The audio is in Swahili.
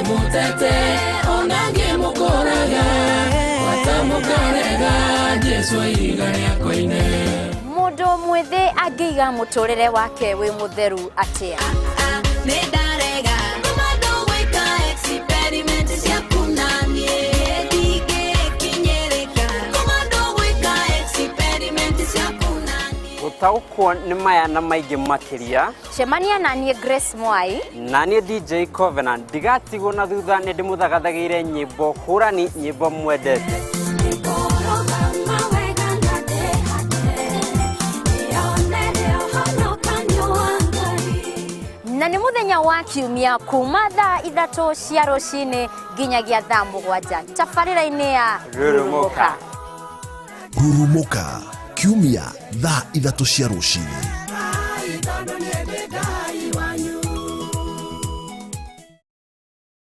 mutete onange mukoraga watamukarega Jesu igari akoine Mundu mwithe agiga muturire wake wi mutheru atia Nedarega Komando weka experiment cia kunanie dige kinyereka Komando weka experiment cia kunanie Utaukwo ni maya na maigi makiria Cemania na nie Grace Mwai na nie DJ Covenant digatigo na thutha ni ndimuthagathagiire nyimbo hurani nyimbo mwendete na ni muthenya wa kiumia kuma thaa 3 cia rucini nginyagia thaa 7 tabarĩra-inĩ ya Rurumuka Rurumuka kiumia thaa 3 cia rucini.